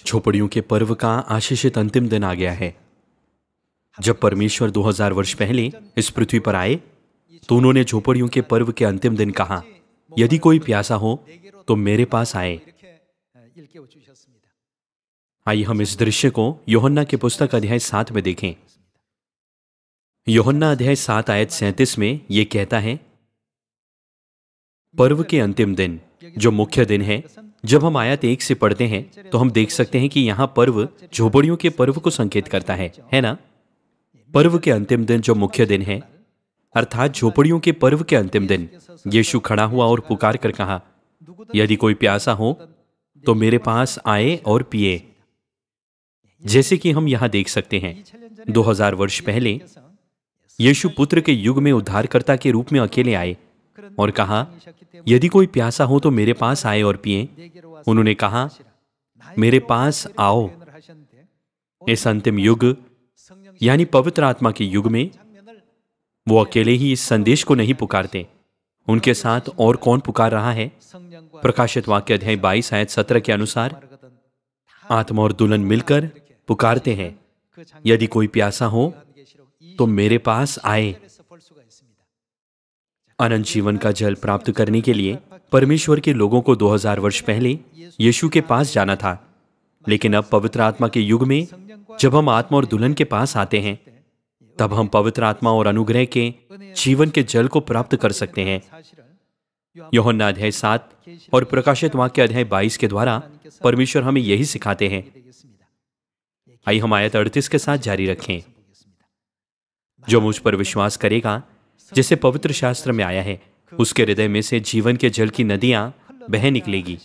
झोपड़ियों के पर्व का आशीषित अंतिम दिन आ गया है। जब परमेश्वर 2000 वर्ष पहले इस पृथ्वी पर आए तो उन्होंने झोपड़ियों के पर्व के अंतिम दिन कहा, यदि कोई प्यासा हो तो मेरे पास आए। आइए हम इस दृश्य को यूहन्ना की पुस्तक अध्याय 7 में देखें। यूहन्ना अध्याय 7 आयत 37 में यह कहता है, पर्व के अंतिम दिन जो मुख्य दिन है। जब हम आयत 1 से पढ़ते हैं तो हम देख सकते हैं कि यहां पर्व झोपड़ियों के पर्व को संकेत करता है ना? पर्व के अंतिम दिन जो मुख्य दिन है, अर्थात झोपड़ियों के पर्व के अंतिम दिन, यीशु खड़ा हुआ और पुकार कर कहा, यदि कोई प्यासा हो तो मेरे पास आए और पिए। जैसे कि हम यहां देख सकते हैं, 2000 वर्ष पहले यीशु पुत्र के युग में उद्धारकर्ता के रूप में अकेले आए और कहा, यदि कोई प्यासा हो तो मेरे पास आए और पिए। उन्होंने कहा, मेरे पास आओ। इस अंतिम युग यानी पवित्र आत्मा के युग में वो अकेले ही इस संदेश को नहीं पुकारते, उनके साथ और कौन पुकार रहा है? प्रकाशित वाक्य अध्याय 22 आयत 17 के अनुसार आत्मा और दुल्हन मिलकर पुकारते हैं, यदि कोई प्यासा हो तो मेरे पास आए। अनंत जीवन का जल प्राप्त करने के लिए परमेश्वर के लोगों को 2000 वर्ष पहले यीशु के पास जाना था, लेकिन अब पवित्र आत्मा के युग में जब हम आत्मा और दुल्हन के पास आते हैं तब हम पवित्र आत्मा और अनुग्रह के जीवन के जल को प्राप्त कर सकते हैं। यूहन्ना अध्याय 7 और प्रकाशित वाक्य अध्याय 22 के द्वारा परमेश्वर हमें यही सिखाते हैं। आइए हम आयत 38 के साथ जारी रखें। जो मुझ पर विश्वास करेगा, जैसे पवित्र शास्त्र में आया है, उसके हृदय में से जीवन के जल की नदियां बह निकलेगी।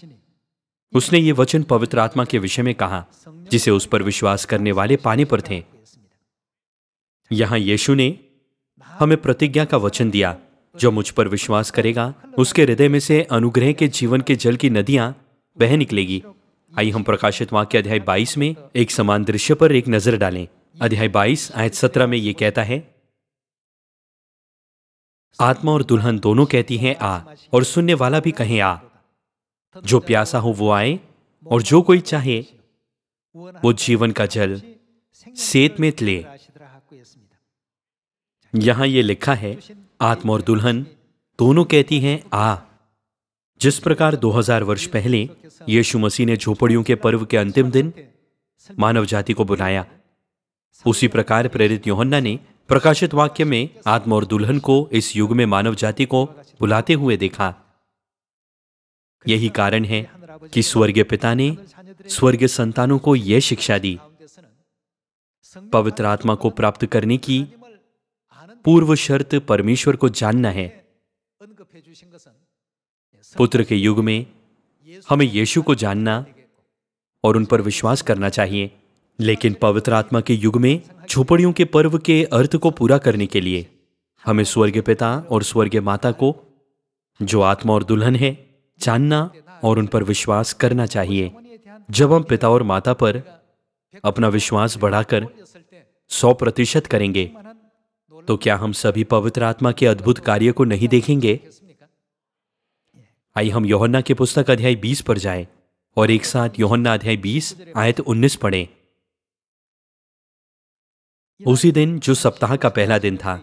उसने ये वचन पवित्र आत्मा के विषय में कहा, जिसे उस पर विश्वास करने वाले पाने पर थे। यहां यीशु ने हमें प्रतिज्ञा का वचन दिया, जो मुझ पर विश्वास करेगा उसके हृदय में से अनुग्रह के जीवन के जल की नदियां बह निकलेगी। आइए हम प्रकाशित वाक्य अध्याय 22 में एक समान दृश्य पर एक नजर डालें। अध्याय 22 आयत 17 में यह कहता है, आत्मा और दुल्हन दोनों कहती हैं आ, और सुनने वाला भी कहे आ। जो प्यासा हो वो आए, और जो कोई चाहे वो जीवन का जल सेत में ले। यहां यह लिखा है, आत्मा और दुल्हन दोनों कहती हैं आ। जिस प्रकार 2000 वर्ष पहले यीशु मसीह ने झोपड़ियों के पर्व के अंतिम दिन मानव जाति को बुलाया, उसी प्रकार प्रेरित यूहन्ना ने प्रकाशित वाक्य में आत्मा और दुल्हन को इस युग में मानव जाति को बुलाते हुए देखा। यही कारण है कि स्वर्गीय पिता ने स्वर्गीय संतानों को यह शिक्षा दी, पवित्र आत्मा को प्राप्त करने की पूर्व शर्त परमेश्वर को जानना है। पुत्र के युग में हमें यीशु को जानना और उन पर विश्वास करना चाहिए, लेकिन पवित्र आत्मा के युग में झोपड़ियों के पर्व के अर्थ को पूरा करने के लिए हमें स्वर्गीय पिता और स्वर्गीय माता को, जो आत्मा और दुल्हन है, जानना और उन पर विश्वास करना चाहिए। जब हम पिता और माता पर अपना विश्वास बढ़ाकर 100% करेंगे तो क्या हम सभी पवित्र आत्मा के अद्भुत कार्य को नहीं देखेंगे? आइए हम यूहन्ना की पुस्तक अध्याय 20 पर जाएं और एक साथ यूहन्ना अध्याय 20 आयत 19 पढ़ें। उसी दिन जो सप्ताह का पहला दिन था,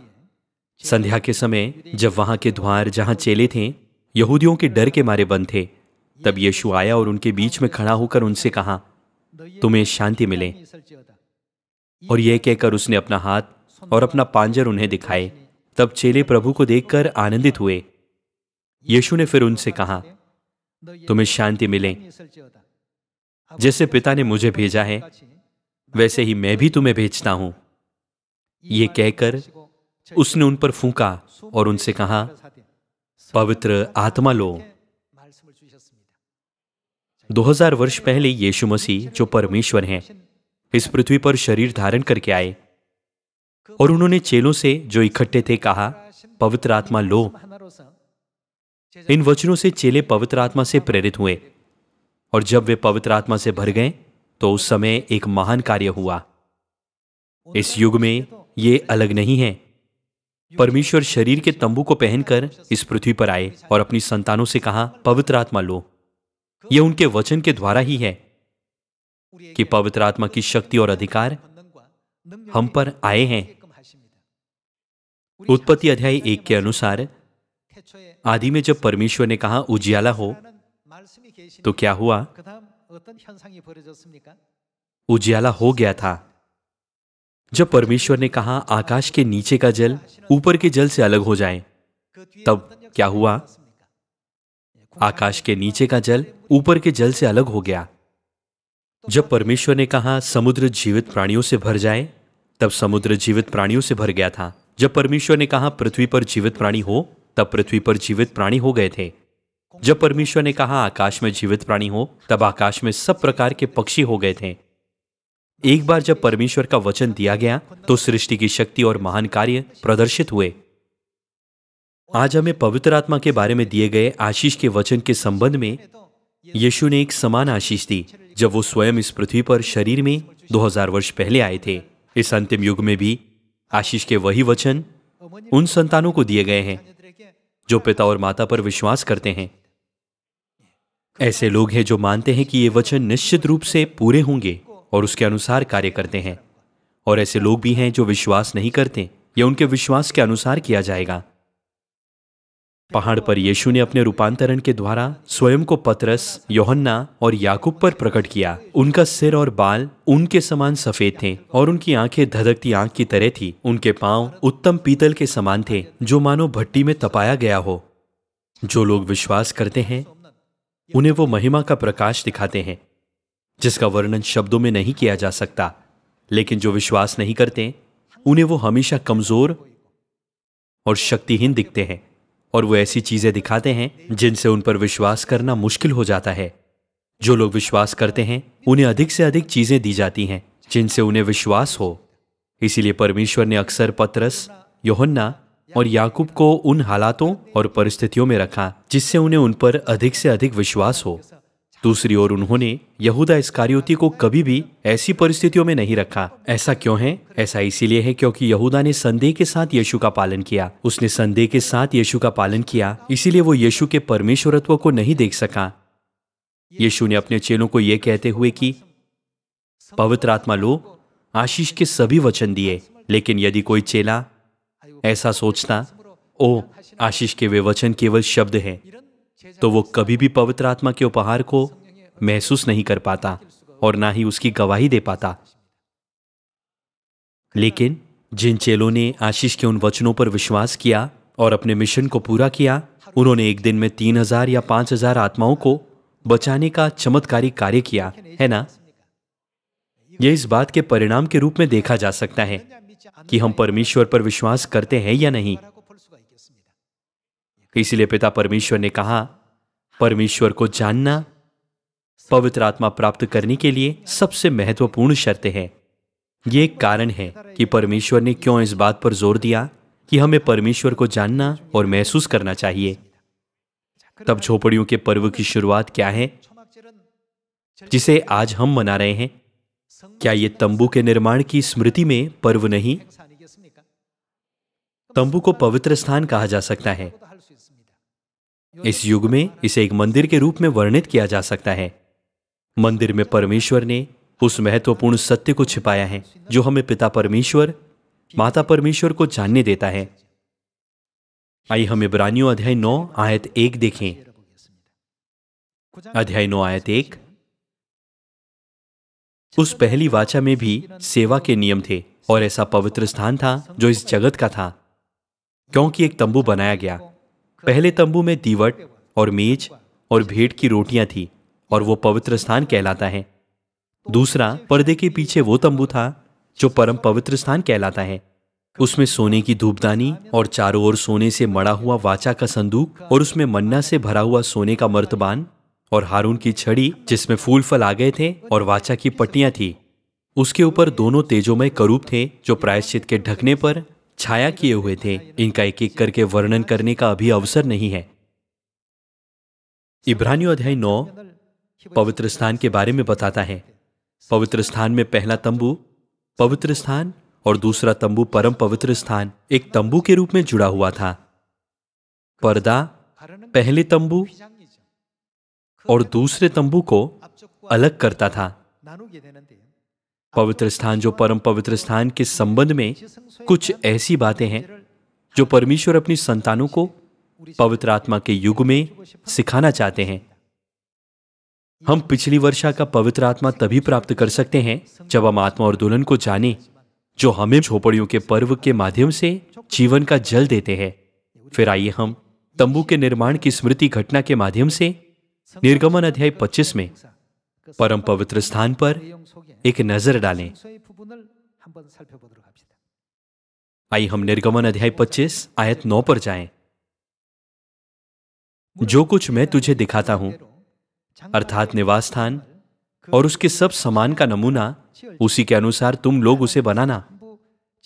संध्या के समय, जब वहां के द्वार जहां चेले थे यहूदियों के डर के मारे बंद थे, तब यीशु आया और उनके बीच में खड़ा होकर उनसे कहा, तुम्हें शांति मिले। और यह कहकर उसने अपना हाथ और अपना पांजर उन्हें दिखाए। तब चेले प्रभु को देखकर आनंदित हुए। यीशु ने फिर उनसे कहा, तुम्हें शांति मिले। जैसे पिता ने मुझे भेजा है, वैसे ही मैं भी तुम्हें भेजता हूं। ये कहकर उसने उन पर फूंका और उनसे कहा, पवित्र आत्मा लो। 2000 वर्ष पहले यीशु मसीह, जो परमेश्वर हैं, इस पृथ्वी पर शरीर धारण करके आए और उन्होंने चेलों से जो इकट्ठे थे कहा, पवित्र आत्मा लो। इन वचनों से चेले पवित्र आत्मा से प्रेरित हुए और जब वे पवित्र आत्मा से भर गए तो उस समय एक महान कार्य हुआ। इस युग में ये अलग नहीं है। परमेश्वर शरीर के तंबू को पहनकर इस पृथ्वी पर आए और अपनी संतानों से कहा, पवित्र आत्मा लो। यह उनके वचन के द्वारा ही है। कि पवित्र आत्मा की शक्ति और अधिकार हम पर आए हैं। उत्पत्ति अध्याय 1 के अनुसार आदि में जब परमेश्वर ने कहा उजियाला हो, तो क्या हुआ? उजियाला हो गया था। जब परमेश्वर ने कहा आकाश के नीचे का जल ऊपर के जल से अलग हो जाए, तब क्या हुआ? आकाश के नीचे का जल ऊपर के जल से अलग हो गया। जब परमेश्वर ने कहा समुद्र जीवित प्राणियों से भर जाए, तब समुद्र जीवित प्राणियों से भर गया था। जब परमेश्वर ने कहा पृथ्वी पर जीवित प्राणी हो, तब पृथ्वी पर जीवित प्राणी हो गए थे। जब परमेश्वर ने कहा आकाश में जीवित प्राणी हो, तब आकाश में सब प्रकार के पक्षी हो गए थे। एक बार जब परमेश्वर का वचन दिया गया, तो सृष्टि की शक्ति और महान कार्य प्रदर्शित हुए। आज हमें पवित्र आत्मा के बारे में दिए गए आशीष के वचन के संबंध में यीशु ने एक समान आशीष दी जब वो स्वयं इस पृथ्वी पर शरीर में 2000 वर्ष पहले आए थे। इस अंतिम युग में भी आशीष के वही वचन उन संतानों को दिए गए हैं जो पिता और माता पर विश्वास करते हैं। ऐसे लोग हैं जो मानते हैं कि ये वचन निश्चित रूप से पूरे होंगे और उसके अनुसार कार्य करते हैं, और ऐसे लोग भी हैं जो विश्वास नहीं करते या उनके विश्वास के अनुसार किया जाएगा। पहाड़ पर यीशु ने अपने रूपांतरण के द्वारा स्वयं को पतरस, यूहन्ना और याकूब पर प्रकट किया। उनका सिर और बाल उनके समान सफेद थे और उनकी आंखें धधकती आंख की तरह थी। उनके पांव उत्तम पीतल के समान थे, जो मानो भट्टी में तपाया गया हो। जो लोग विश्वास करते हैं उन्हें वो महिमा का प्रकाश दिखाते हैं जिसका वर्णन शब्दों में नहीं किया जा सकता। लेकिन जो विश्वास नहीं करते उन्हें वो हमेशा कमजोर और शक्तिहीन दिखते हैं, और वो ऐसी चीजें दिखाते हैं जिनसे उन पर विश्वास करना मुश्किल हो जाता है। जो लोग विश्वास करते हैं उन्हें अधिक से अधिक चीजें दी जाती हैं जिनसे उन्हें विश्वास हो। इसीलिए परमेश्वर ने अक्सर पतरस, यूहन्ना और याकूब को उन हालातों और परिस्थितियों में रखा जिससे उन्हें उन पर अधिक से अधिक विश्वास हो। दूसरी ओर उन्होंने यहूदा इस्करियोती को कभी भी ऐसी परिस्थितियों में नहीं रखा। ऐसा क्यों है? ऐसा इसीलिए है क्योंकि यहूदा ने संदेह के साथ यीशु का पालन किया। उसने संदेह के साथ यीशु का पालन किया, इसीलिए वो यीशु के परमेश्वरत्व को नहीं देख सका। यीशु ने अपने चेलों को यह कहते हुए कि पवित्र आत्मा लो, आशीष के सभी वचन दिए। लेकिन यदि कोई चेला ऐसा सोचता, ओ आशीष के वे वचन केवल शब्द हैं, तो वो कभी भी पवित्र आत्मा के उपहार को महसूस नहीं कर पाता और ना ही उसकी गवाही दे पाता। लेकिन जिन चेलों ने आशीष के उन वचनों पर विश्वास किया और अपने मिशन को पूरा किया, उन्होंने एक दिन में 3000 या 5000 आत्माओं को बचाने का चमत्कारी कार्य किया, है ना? यह इस बात के परिणाम के रूप में देखा जा सकता है कि हम परमेश्वर पर विश्वास करते हैं या नहीं। इसलिए पिता परमेश्वर ने कहा, परमेश्वर को जानना पवित्र आत्मा प्राप्त करने के लिए सबसे महत्वपूर्ण शर्त है। यह एक कारण है कि परमेश्वर ने क्यों इस बात पर जोर दिया कि हमें परमेश्वर को जानना और महसूस करना चाहिए। तब झोपड़ियों के पर्व की शुरुआत क्या है जिसे आज हम मना रहे हैं? क्या ये तंबू के निर्माण की स्मृति में पर्व नहीं? तंबू को पवित्र स्थान कहा जा सकता है। इस युग में इसे एक मंदिर के रूप में वर्णित किया जा सकता है। मंदिर में परमेश्वर ने उस महत्वपूर्ण सत्य को छिपाया है जो हमें पिता परमेश्वर, माता परमेश्वर को जानने देता है। आइए हम इब्रानियों अध्याय 9 आयत 1 देखें। अध्याय 9 आयत 1। उस पहली वाचा में भी सेवा के नियम थे और ऐसा पवित्र स्थान था जो इस जगत का था, क्योंकि एक तंबू बनाया गया। पहले तंबू में दीवट और मेज और भेंट की रोटियां थी और वो पवित्र स्थान कहलाता है। दूसरा पर्दे के पीछे वो तंबू था जो परम पवित्र स्थान कहलाता है। उसमें सोने की धूपदानी और चारों ओर सोने से मड़ा हुआ वाचा का संदूक और उसमें मन्ना से भरा हुआ सोने का मर्तबान और हारून की छड़ी जिसमें फूल फल आ गए थे और वाचा की पट्टियां थी। उसके ऊपर दोनों तेजोमय करूब थे जो प्रायश्चित के ढकने पर छाया किए हुए थे। इनका एक एक करके वर्णन करने का अभी अवसर नहीं है। इब्रानियों अध्याय 9 पवित्र स्थान के बारे में बताता है। पवित्र स्थान में पहला तंबू पवित्र स्थान और दूसरा तंबू परम पवित्र स्थान एक तंबू के रूप में जुड़ा हुआ था। पर्दा पहले तंबू और दूसरे तंबू को अलग करता था। पवित्र स्थान जो परम पवित्र स्थान के संबंध में कुछ ऐसी बातें हैं जो परमेश्वर अपनी संतानों को पवित्र आत्मा के युग में सिखाना चाहते हैं। हम पिछली वर्षा का पवित्र आत्मा तभी प्राप्त कर सकते हैं जब हम आत्मा और दुल्हन को जाने, जो हमें झोपड़ियों के पर्व के माध्यम से जीवन का जल देते हैं। फिर आइए हम तंबू के निर्माण की स्मृति घटना के माध्यम से निर्गमन अध्याय 25 में परम पवित्र स्थान पर एक नजर डालें। आइए हम निर्गमन अध्याय 25 आयत 9 पर जाएं। जो कुछ मैं तुझे दिखाता हूं, अर्थात निवास स्थान और उसके सब सामान का नमूना, उसी के अनुसार तुम लोग उसे बनाना।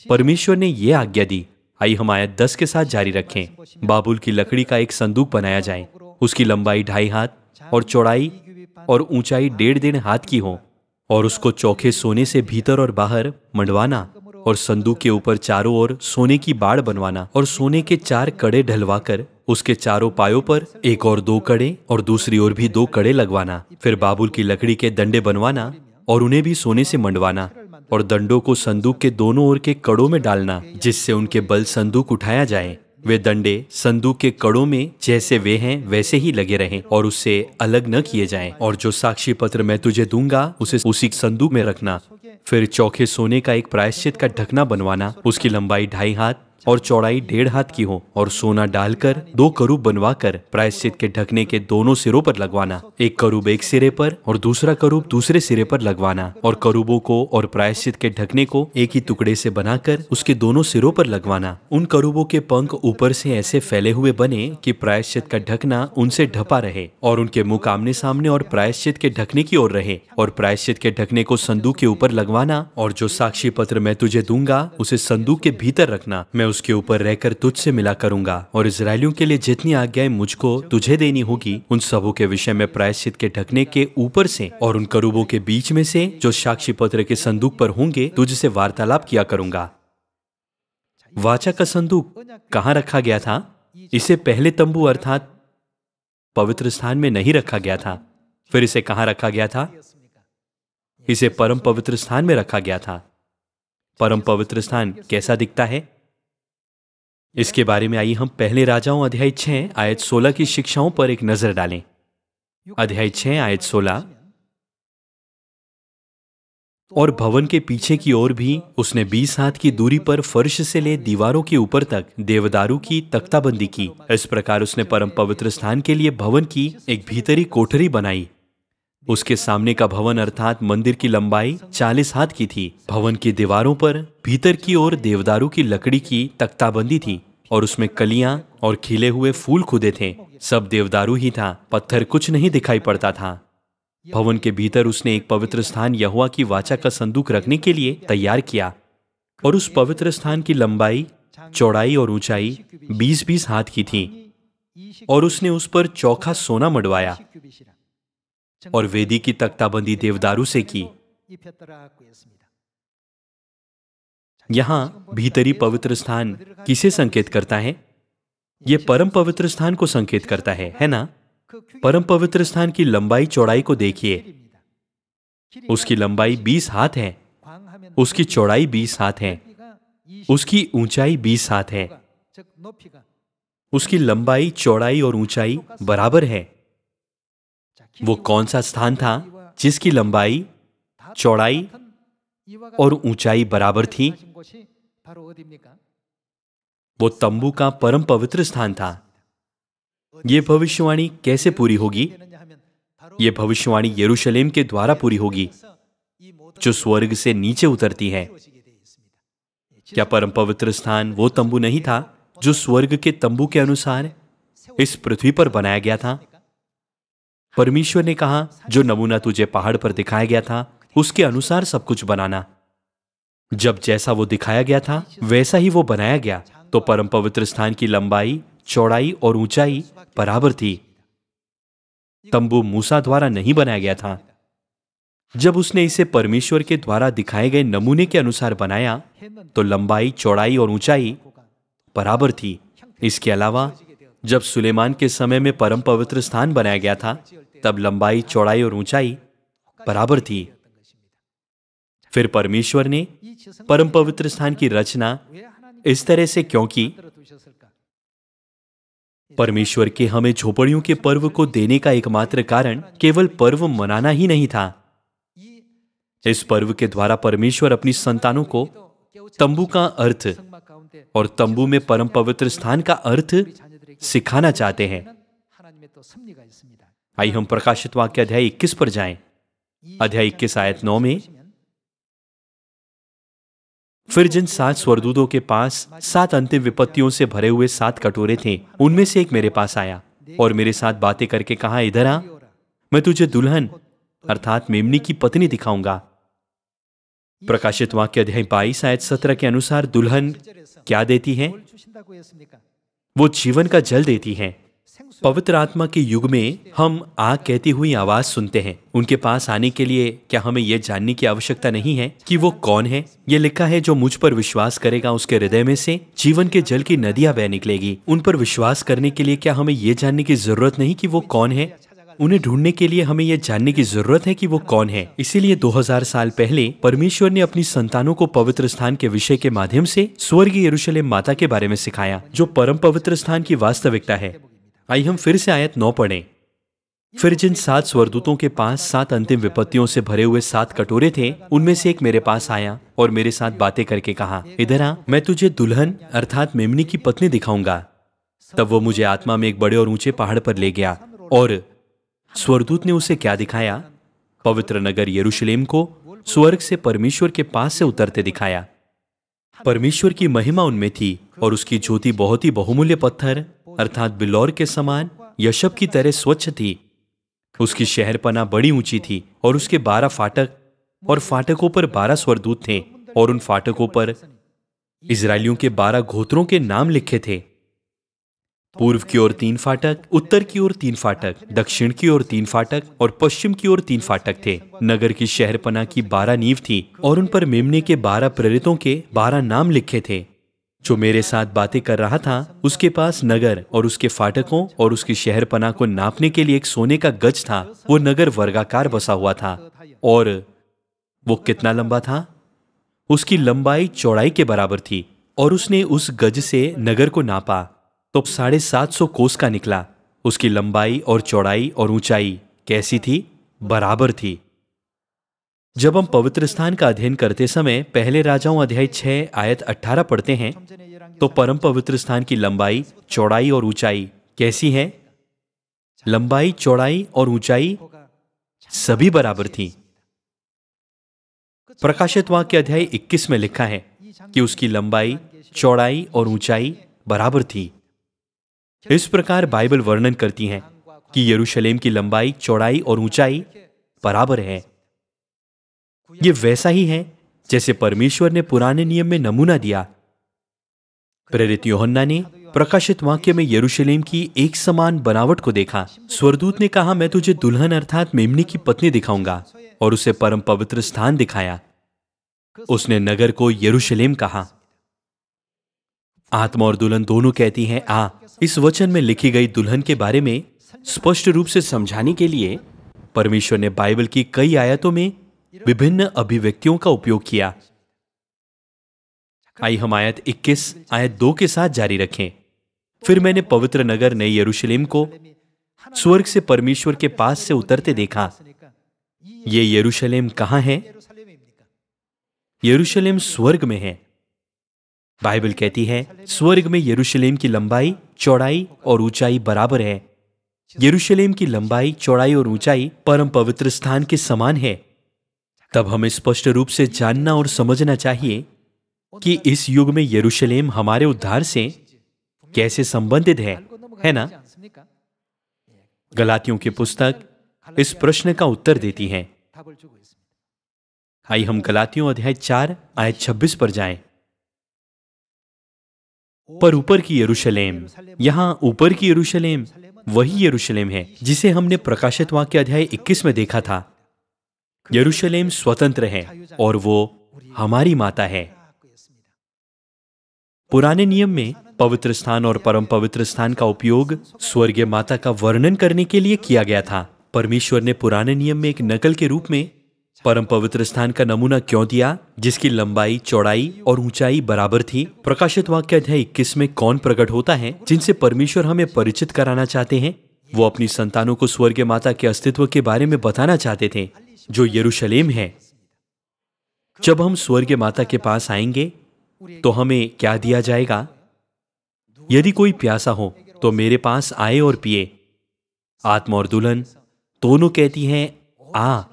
परमेश्वर ने यह आज्ञा दी। आइए हम आयत 10 के साथ जारी रखें। बाबुल की लकड़ी का एक संदूक बनाया जाए, उसकी लंबाई 2.5 हाथ और चौड़ाई और ऊंचाई 1.5 हाथ की हो, और उसको चौखे सोने से भीतर और बाहर मंडवाना, और संदूक के ऊपर चारों ओर सोने की बाड़ बनवाना, और सोने के 4 कड़े ढलवाकर उसके चारों पायों पर एक और 2 कड़े और दूसरी ओर भी 2 कड़े लगवाना। फिर बाबुल की लकड़ी के दंडे बनवाना और उन्हें भी सोने से मंडवाना, और दंडों को संदूक के दोनों ओर के कड़ों में डालना, जिससे उनके बल संदूक उठाया जाए। वे दंडे संदूक के कड़ों में जैसे वे हैं वैसे ही लगे रहें और उससे अलग न किए जाएं। और जो साक्षी पत्र मैं तुझे दूंगा उसे उसी संदूक में रखना। फिर चौखे सोने का एक प्रायश्चित का ढकना बनवाना, उसकी लंबाई 2.5 हाथ और चौड़ाई 1.5 हाथ की हो, और सोना डालकर 2 करूब बनवाकर प्रायश्चित के ढकने के दोनों सिरों पर लगवाना। एक करूब एक सिरे पर और दूसरा करूब दूसरे सिरे पर लगवाना, और करूबों को और प्रायश्चित के ढकने को एक ही टुकड़े से बनाकर उसके दोनों सिरों पर लगवाना। उन करूबों के पंख ऊपर से ऐसे फैले हुए बने कि प्रायश्चित का ढकना उनसे ढपा रहे, और उनके मुख आमने सामने और प्रायश्चित के ढकने की ओर रहे, और प्रायश्चित के ढकने को संदूक के ऊपर लगवाना। और जो साक्षी पत्र मैं तुझे दूंगा उसे संदूक के भीतर रखना। मैं उसके ऊपर रहकर तुझसे मिला करूंगा, और इजरायलियों के लिए जितनी आज्ञाएं मुझको तुझे देनी होगी उन सबों के विषय में प्रायश्चित के ढकने के ऊपर से और उन करूबों के बीच में से जो साक्षी पत्र के संदूक पर होंगे तुझसे वार्तालाप किया करूंगा। वाचा का संदूक कहां रखा गया था? इसे पहले तंबू अर्थात पवित्र स्थान में नहीं रखा गया था। फिर इसे कहां रखा गया था? इसे परम पवित्र स्थान में रखा गया था। परम पवित्र स्थान कैसा दिखता है, इसके बारे में आइए हम पहले राजाओं अध्याय 6 आयत 16 की शिक्षाओं पर एक नजर डालें। अध्याय 6 आयत 16। और भवन के पीछे की ओर भी उसने 20 हाथ की दूरी पर फर्श से ले दीवारों के ऊपर तक देवदारू की तख्ताबंदी की। इस प्रकार उसने परम पवित्र स्थान के लिए भवन की एक भीतरी कोठरी बनाई। उसके सामने का भवन अर्थात मंदिर की लंबाई 40 हाथ की थी। भवन की दीवारों पर भीतर की ओर देवदारू की लकड़ी की तख्ताबंदी थी, और उसमें कलियां और खिले हुए फूल खुदे थे। सब देवदारू ही था, पत्थर कुछ नहीं दिखाई पड़ता था। भवन के भीतर उसने एक पवित्र स्थान यहोवा की वाचा का संदूक रखने के लिए तैयार किया, और उस पवित्र स्थान की लंबाई, चौड़ाई और ऊंचाई 20-20 हाथ की थी, और उसने उस पर चौखा सोना मढ़वाया, और वेदी की तख्ताबंदी देवदारू से की। यहां भीतरी पवित्र स्थान किसे संकेत करता है? यह परम पवित्र स्थान को संकेत करता है ना? परम पवित्र स्थान की लंबाई चौड़ाई को देखिए। उसकी लंबाई 20 हाथ है, उसकी चौड़ाई 20 हाथ है, उसकी ऊंचाई 20 हाथ है। उसकी लंबाई, चौड़ाई और ऊंचाई बराबर है। वो कौन सा स्थान था जिसकी लंबाई, चौड़ाई और ऊंचाई बराबर थी? वो तंबू का परम पवित्र स्थान था। यह भविष्यवाणी कैसे पूरी होगी? यह भविष्यवाणी यरूशलेम के द्वारा पूरी होगी, जो स्वर्ग से नीचे उतरती है। क्या परम पवित्र स्थान वो तंबू नहीं था जो स्वर्ग के तंबू के अनुसार इस पृथ्वी पर बनाया गया था? परमेश्वर ने कहा, जो नमूना तुझे पहाड़ पर दिखाया गया था उसके अनुसार सब कुछ बनाना। जब जैसा वो दिखाया गया था वैसा ही वो बनाया गया। तो परम पवित्र स्थान की लंबाई, चौड़ाई और ऊंचाई बराबर थी। तंबू मूसा द्वारा नहीं बनाया गया था। जब उसने इसे परमेश्वर के द्वारा दिखाए गए नमूने के अनुसार बनाया तो लंबाई, चौड़ाई और ऊंचाई बराबर थी। इसके अलावा जब सुलेमान के समय में परम पवित्र स्थान बनाया गया था तब लंबाई, चौड़ाई और ऊंचाई बराबर थी। फिर परमेश्वर ने परम पवित्र स्थान की रचना इस तरह से क्यों की? परमेश्वर के हमें झोपड़ियों के पर्व को देने का एकमात्र कारण केवल पर्व मनाना ही नहीं था। इस पर्व के द्वारा परमेश्वर अपनी संतानों को तंबू का अर्थ और तंबू में परम पवित्र स्थान का अर्थ सिखाना चाहते हैं। आइए हम प्रकाशित वाक्य अध्याय 21 पर जाएं। अध्याय 21 आयत 9 में, फिर जिन 7 स्वर्गदूतों के पास 7 अंतिम विपत्तियों से भरे हुए 7 कटोरे थे, उनमें से एक मेरे पास आया और मेरे साथ बातें करके कहा, इधर आ, मैं तुझे दुल्हन अर्थात मेमनी की पत्नी दिखाऊंगा। प्रकाशित वाक्य अध्याय 22 आयत 17 के अनुसार दुल्हन क्या देती है? वो जीवन का जल देती है। पवित्र आत्मा के युग में हम आग कहती हुई आवाज सुनते हैं। उनके पास आने के लिए क्या हमें यह जानने की आवश्यकता नहीं है कि वो कौन है? ये लिखा है, जो मुझ पर विश्वास करेगा उसके हृदय में से जीवन के जल की नदियां बह निकलेगी। उन पर विश्वास करने के लिए क्या हमें यह जानने की जरूरत नहीं कि वो कौन है? उन्हें ढूंढने के लिए हमें यह जानने की जरूरत है कि वो कौन है। इसीलिए 2000 साल पहले परमेश्वर ने अपनी संतानों को पवित्र स्थान के विषय के माध्यम से स्वर्गीय यरूशलेम माता के बारे में सिखाया, जो परम पवित्र स्थान की वास्तविकता है। आइए हम फिर से आयत 9 पढ़ें। फिर जिन 7 स्वर्गदूतों के पास 7 अंतिम विपत्तियों से भरे हुए 7 कटोरे थे, उनमें से एक मेरे पास आया और मेरे साथ बातें करके कहा, इधर आ, मैं तुझे दुल्हन अर्थात मेमनी की पत्नी दिखाऊंगा। तब वो मुझे आत्मा में एक बड़े और ऊंचे पहाड़ पर ले गया और स्वर्गदूत ने उसे क्या दिखाया? पवित्र नगर यरूशलेम को स्वर्ग से परमेश्वर के पास से उतरते दिखाया। परमेश्वर की महिमा उनमें थी और उसकी ज्योति बहुत ही बहुमूल्य पत्थर अर्थात बिल्लौर के समान यशब की तरह स्वच्छ थी। उसकी शहरपना बड़ी ऊंची थी और उसके 12 फाटक और फाटकों पर 12 स्वर्गदूत थे और उन फाटकों पर इजरायलियों के 12 गोत्रों के नाम लिखे थे। पूर्व की ओर 3 फाटक, उत्तर की ओर 3 फाटक, दक्षिण की ओर 3 फाटक और पश्चिम की ओर 3 फाटक थे। नगर की शहरपना की 12 नींव थी और उन पर मेमने के 12 प्रेरितों के 12 नाम लिखे थे। जो मेरे साथ बातें कर रहा था, उसके पास नगर और उसके फाटकों और उसकी शहरपना को नापने के लिए एक सोने का गज था। वो नगर वर्गाकार बसा हुआ था और वो कितना लंबा था? उसकी लंबाई चौड़ाई के बराबर थी। और उसने उस गज से नगर को नापा तो 750 कोस का निकला। उसकी लंबाई और चौड़ाई और ऊंचाई कैसी थी? बराबर थी। जब हम पवित्र स्थान का अध्ययन करते समय पहले राजाओं अध्याय 6 आयत 18 पढ़ते हैं, तो परम पवित्र स्थान की लंबाई, चौड़ाई और ऊंचाई कैसी है? लंबाई, चौड़ाई और ऊंचाई सभी बराबर थी। प्रकाशित वाक्य अध्याय 21 में लिखा है कि उसकी लंबाई, चौड़ाई और ऊंचाई बराबर थी। इस प्रकार बाइबल वर्णन करती है कि यरूशलेम की लंबाई, चौड़ाई और ऊंचाई बराबर है। ये वैसा ही है जैसे परमेश्वर ने पुराने नियम में नमूना दिया। प्रेरित यूहन्ना ने प्रकाशित वाक्य में यरूशलेम की एक समान बनावट को देखा। स्वर्गदूत ने कहा, मैं तुझे दुल्हन अर्थात मेमनी की पत्नी दिखाऊंगा, और उसे परम पवित्र स्थान दिखाया। उसने नगर को यरूशलेम कहा। आत्मा और दुल्हन दोनों कहती हैं आ। इस वचन में लिखी गई दुल्हन के बारे में स्पष्ट रूप से समझाने के लिए परमेश्वर ने बाइबल की कई आयतों में विभिन्न अभिव्यक्तियों का उपयोग किया। आइए हम आयत 21 आयत 2 के साथ जारी रखें। फिर मैंने पवित्र नगर नई यरूशलेम को स्वर्ग से परमेश्वर के पास से उतरते देखा। ये यरूशलेम कहां है? यरूशलेम स्वर्ग में है। बाइबल कहती है स्वर्ग में यरूशलेम की लंबाई, चौड़ाई और ऊंचाई बराबर है। यरूशलेम की लंबाई, चौड़ाई और ऊंचाई परम पवित्र स्थान के समान है। तब हमें स्पष्ट रूप से जानना और समझना चाहिए कि इस युग में यरूशलेम हमारे उद्धार से कैसे संबंधित है ना? गलातियों की पुस्तक इस प्रश्न का उत्तर देती है। आइए हम गलातियों अध्याय 4 आयत 26 पर जाएं। पर ऊपर की यरूशलेम, यहां ऊपर की यरूशलेम वही यरूशलेम है जिसे हमने प्रकाशित वाक्य अध्याय 21 में देखा था। यरूशलेम स्वतंत्र है और वो हमारी माता है। पुराने नियम में पवित्र स्थान और परम पवित्र स्थान का उपयोग स्वर्गीय माता का वर्णन करने के लिए किया गया था। परमेश्वर ने पुराने नियम में एक नकल के रूप में परम पवित्र स्थान का नमूना क्यों दिया, जिसकी लंबाई, चौड़ाई और ऊंचाई बराबर थी? प्रकाशित वाक्य अध्याय 21 में कौन प्रकट होता है जिनसे परमेश्वर हमें परिचित कराना चाहते हैं? वो अपनी संतानों को स्वर्गीय माता के अस्तित्व के बारे में बताना चाहते थे, जो यरूशलेम है। जब हम स्वर्गीय माता के पास आएंगे तो हमें क्या दिया जाएगा? यदि कोई प्यासा हो तो मेरे पास आए और पिए। आत्मा और दुल्हन दोनों कहती हैं आ।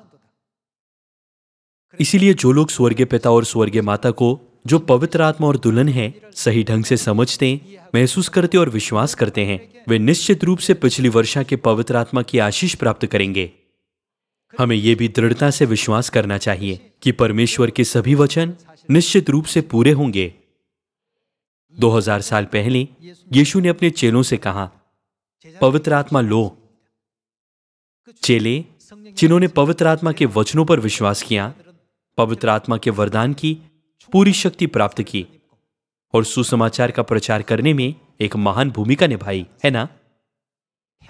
इसीलिए जो लोग स्वर्गीय पिता और स्वर्गीय माता को, जो पवित्र आत्मा और दुल्हन है, सही ढंग से समझते, महसूस करते और विश्वास करते हैं, वे निश्चित रूप से पिछली वर्षा के पवित्र आत्मा की आशीष प्राप्त करेंगे। हमें यह भी दृढ़ता से विश्वास करना चाहिए कि परमेश्वर के सभी वचन निश्चित रूप से पूरे होंगे। 2000 साल पहले यीशु ने अपने चेलों से कहा, पवित्र आत्मा लो। चेले जिन्होंने पवित्र आत्मा के वचनों पर विश्वास किया, पवित्र आत्मा के वरदान की पूरी शक्ति प्राप्त की और सुसमाचार का प्रचार करने में एक महान भूमिका निभाई, है ना?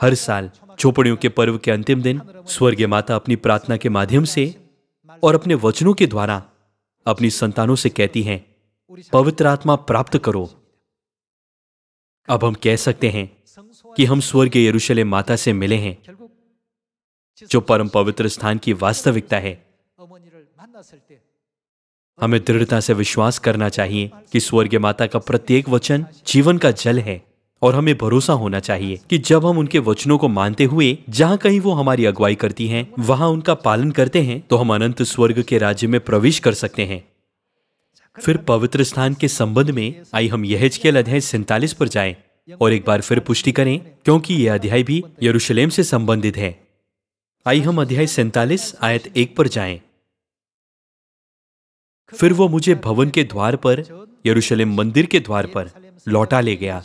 हर साल झोपड़ियों के पर्व के अंतिम दिन स्वर्गीय माता अपनी प्रार्थना के माध्यम से और अपने वचनों के द्वारा अपनी संतानों से कहती हैं, पवित्र आत्मा प्राप्त करो। अब हम कह सकते हैं कि हम स्वर्गीय यरूशलेम माता से मिले हैं, जो परम पवित्र स्थान की वास्तविकता है। हमें दृढ़ता से विश्वास करना चाहिए कि स्वर्गीय माता का प्रत्येक वचन जीवन का जल है और हमें भरोसा होना चाहिए कि जब हम उनके वचनों को मानते हुए जहां कहीं वो हमारी अगुवाई करती हैं, वहां उनका पालन करते हैं, तो हम अनंत स्वर्ग के राज्य में प्रवेश कर सकते हैं। फिर पवित्र स्थान के संबंध में आई हम यहेजकेल अध्याय 47 पर जाएं और एक बार फिर पुष्टि करें, क्योंकि यह अध्याय भी यरूशलेम से संबंधित है। आई हम अध्याय 47 आयत 1 पर जाएं। फिर वो मुझे भवन के द्वार पर, यरूशलेम मंदिर के द्वार पर लौटा ले गया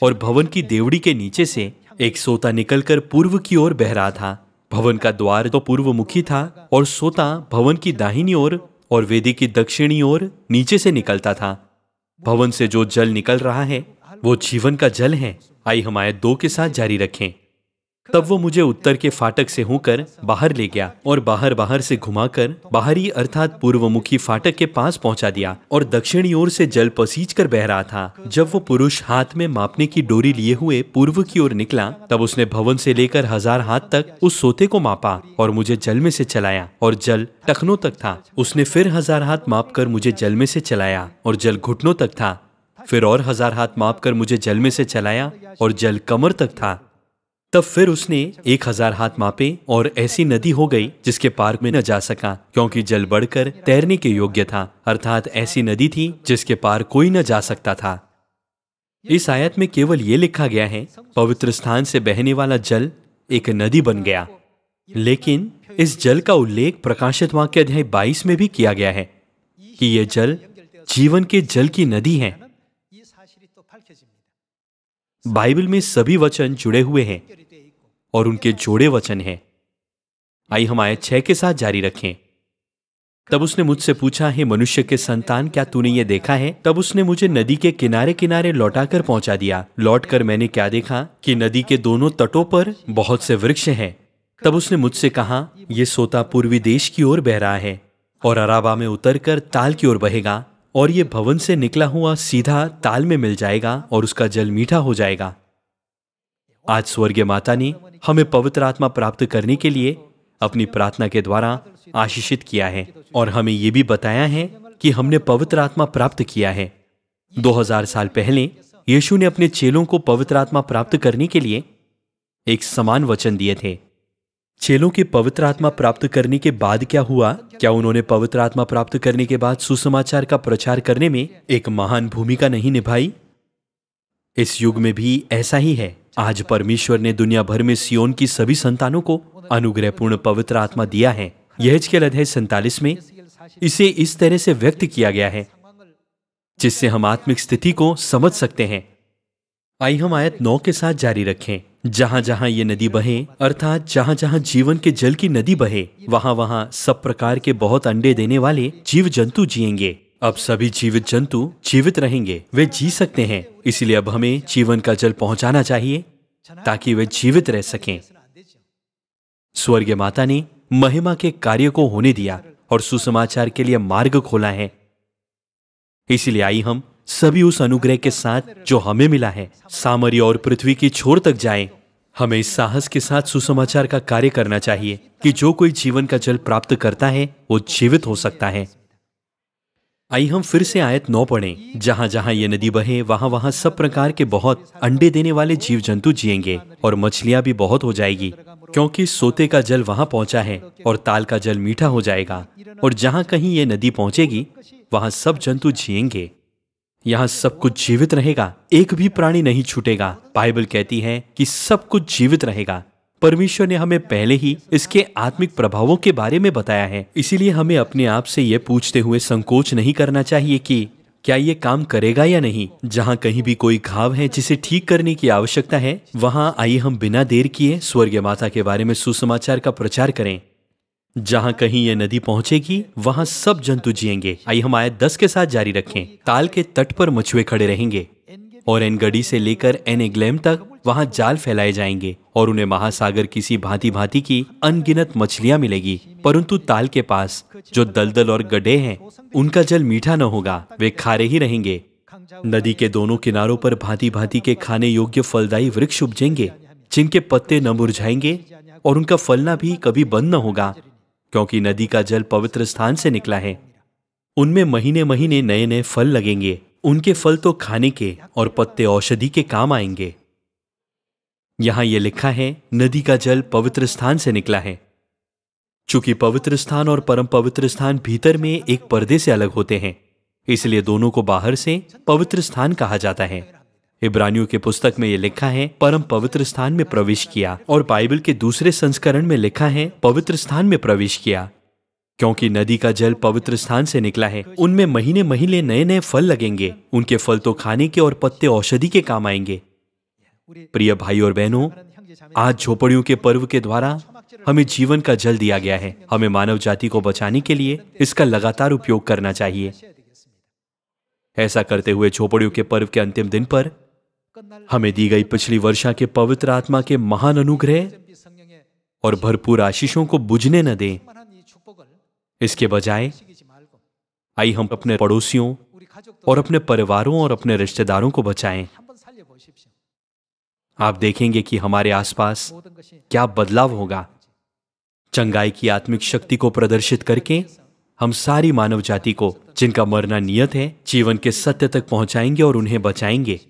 और भवन की देवड़ी के नीचे से एक सोता निकलकर पूर्व की ओर बह रहा था। भवन का द्वार तो पूर्वमुखी था और सोता भवन की दाहिनी ओर और वेदी की दक्षिणी ओर नीचे से निकलता था। भवन से जो जल निकल रहा है वो जीवन का जल है। आई हम आयत 2 के साथ जारी रखें। तब वो मुझे उत्तर के फाटक से होकर बाहर ले गया और बाहर से घुमाकर बाहरी अर्थात पूर्वमुखी फाटक के पास पहुंचा दिया और दक्षिणी ओर से जल पसीज कर बह रहा था। जब वो पुरुष हाथ में मापने की डोरी लिए हुए पूर्व की ओर निकला, तब उसने भवन से लेकर 1000 हाथ तक उस सोते को मापा और मुझे जल में से चलाया और जल टखनों तक था। उसने फिर 1000 हाथ मापकर मुझे जल में से चलाया और जल घुटनों तक था। फिर और 1000 हाथ मापकर मुझे जल में से चलाया और जल कमर तक था। तब फिर उसने 1000 हाथ मापे और ऐसी नदी हो गई जिसके पार में न जा सका, क्योंकि जल बढ़कर तैरने के योग्य था, अर्थात ऐसी नदी थी जिसके पार कोई न जा सकता था। इस आयत में केवल ये लिखा गया है, पवित्र स्थान से बहने वाला जल एक नदी बन गया, लेकिन इस जल का उल्लेख प्रकाशित वाक्य अध्याय 22 में भी किया गया है कि यह जल जीवन के जल की नदी है। बाइबल में सभी वचन जुड़े हुए हैं और उनके जोड़े वचन हैं। आई हम आयत 6 के साथ जारी रखें। तब उसने मुझसे पूछा, हे मनुष्य के संतान, क्या तूने ये देखा है? तब उसने मुझे नदी के किनारे किनारे लौटाकर पहुंचा दिया। लौटकर मैंने क्या देखा कि नदी के दोनों तटों पर बहुत से वृक्ष हैं। तब उसने मुझसे कहा, ये सोता पूर्वी देश की ओर बह रहा है और अराबा में उतरकर ताल की ओर बहेगा और ये भवन से निकला हुआ सीधा ताल में मिल जाएगा और उसका जल मीठा हो जाएगा। आज स्वर्गीय माता ने हमें पवित्र आत्मा प्राप्त करने के लिए अपनी प्रार्थना के द्वारा आशीषित किया है और हमें यह भी बताया है कि हमने पवित्र आत्मा प्राप्त किया है। 2000 साल पहले यीशु ने अपने चेलों को पवित्र आत्मा प्राप्त करने के लिए एक समान वचन दिए थे। चेलों के पवित्र आत्मा प्राप्त करने के बाद क्या हुआ? क्या उन्होंने पवित्र आत्मा प्राप्त करने के बाद सुसमाचार का प्रचार करने में एक महान भूमिका नहीं निभाई? इस युग में भी ऐसा ही है। आज परमेश्वर ने दुनिया भर में सियोन की सभी संतानों को अनुग्रहपूर्ण पवित्र आत्मा दिया है। यहेजकेल अध्याय 47 में इसे इस तरह से व्यक्त किया गया है जिससे हम आत्मिक स्थिति को समझ सकते हैं। आई हम आयत 9 के साथ जारी रखें। जहां जहां ये नदी बहे, अर्थात जहां जहां जीवन के जल की नदी बहे, वहां वहां सब प्रकार के बहुत अंडे देने वाले जीव जंतु जिएंगे। अब सभी जीवित जंतु जीवित रहेंगे, वे जी सकते हैं। इसलिए अब हमें जीवन का जल पहुंचाना चाहिए ताकि वे जीवित रह सकें। स्वर्गीय माता ने महिमा के कार्य को होने दिया और सुसमाचार के लिए मार्ग खोला है। इसलिए आई हम सभी उस अनुग्रह के साथ जो हमें मिला है सामर्य और पृथ्वी की छोर तक जाएं। हमें इस साहस के साथ सुसमाचार का कार्य करना चाहिए कि जो कोई जीवन का जल प्राप्त करता है वो जीवित हो सकता है। आइए हम फिर से आयत 9 पढ़ें। जहां जहां ये नदी बहे वहां वहां सब प्रकार के बहुत अंडे देने वाले जीव जंतु जिएंगे और मछलियां भी बहुत हो जाएगी, क्योंकि सोते का जल वहां पहुंचा है और ताल का जल मीठा हो जाएगा। और जहां कहीं ये नदी पहुंचेगी वहां सब जंतु जिएंगे। यहां सब कुछ जीवित रहेगा, एक भी प्राणी नहीं छूटेगा। बाइबल कहती है कि सब कुछ जीवित रहेगा। परमेश्वर ने हमें पहले ही इसके आत्मिक प्रभावों के बारे में बताया है। इसीलिए हमें अपने आप से यह पूछते हुए संकोच नहीं करना चाहिए कि क्या ये काम करेगा या नहीं। जहां कहीं भी कोई घाव है जिसे ठीक करने की आवश्यकता है, वहां आइए हम बिना देर किए स्वर्गीय माता के बारे में सुसमाचार का प्रचार करें। जहां कहीं ये नदी पहुंचेगी वहां सब जंतु जिएंगे। आइए हम आयत 10 के साथ जारी रखें। ताल के तट पर मछुए खड़े रहेंगे और एनगडी से लेकर एनेग्लेम तक वहां जाल फैलाए जाएंगे और उन्हें महासागर किसी भांति भांति की अनगिनत मछलियां मिलेगी। परंतु ताल के पास जो दलदल और गड्ढे हैं उनका जल मीठा न होगा, वे खारे ही रहेंगे। नदी के दोनों किनारों पर भांति भांति के खाने योग्य फलदायी वृक्ष उपजेंगे, जिनके पत्ते न मुरझाएंगे और उनका फलना भी कभी बंद न होगा, क्योंकि नदी का जल पवित्र स्थान से निकला है। उनमें महीने महीने नए नए फल लगेंगे। उनके फल तो खाने के और पत्ते औषधि के काम आएंगे। यहां यह लिखा है नदी का जल पवित्र स्थान से निकला है। चूंकि पवित्र स्थान और परम पवित्र स्थान भीतर में एक पर्दे से अलग होते हैं, इसलिए दोनों को बाहर से पवित्र स्थान कहा जाता है। इब्रानियों के पुस्तक में यह लिखा है परम पवित्र स्थान में प्रवेश किया, और बाइबल के दूसरे संस्करण में लिखा है पवित्र स्थान में प्रवेश किया। क्योंकि नदी का जल पवित्र स्थान से निकला है, उनमें महीने महीने नए नए फल लगेंगे। उनके फल तो खाने के और पत्ते औषधि के काम आएंगे। प्रिय भाई और बहनों, आज झोपड़ियों के पर्व के द्वारा हमें जीवन का जल दिया गया है। हमें मानव जाति को बचाने के लिए इसका लगातार उपयोग करना चाहिए। ऐसा करते हुए झोपड़ियों के पर्व के अंतिम दिन पर हमें दी गई पिछली वर्षा के पवित्र आत्मा के महान अनुग्रह और भरपूर आशीषों को बुझने न दें। इसके बजाय आइए हम अपने पड़ोसियों और अपने परिवारों और अपने रिश्तेदारों को बचाएं। आप देखेंगे कि हमारे आसपास क्या बदलाव होगा। चंगाई की आत्मिक शक्ति को प्रदर्शित करके हम सारी मानव जाति को, जिनका मरना नियत है, जीवन के सत्य तक पहुंचाएंगे और उन्हें बचाएंगे।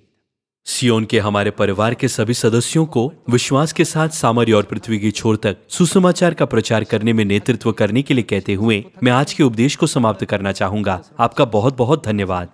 सियोन के हमारे परिवार के सभी सदस्यों को विश्वास के साथ सामर्य और पृथ्वी की छोर तक सुसमाचार का प्रचार करने में नेतृत्व करने के लिए कहते हुए मैं आज के उपदेश को समाप्त करना चाहूंगा। आपका बहुत बहुत धन्यवाद।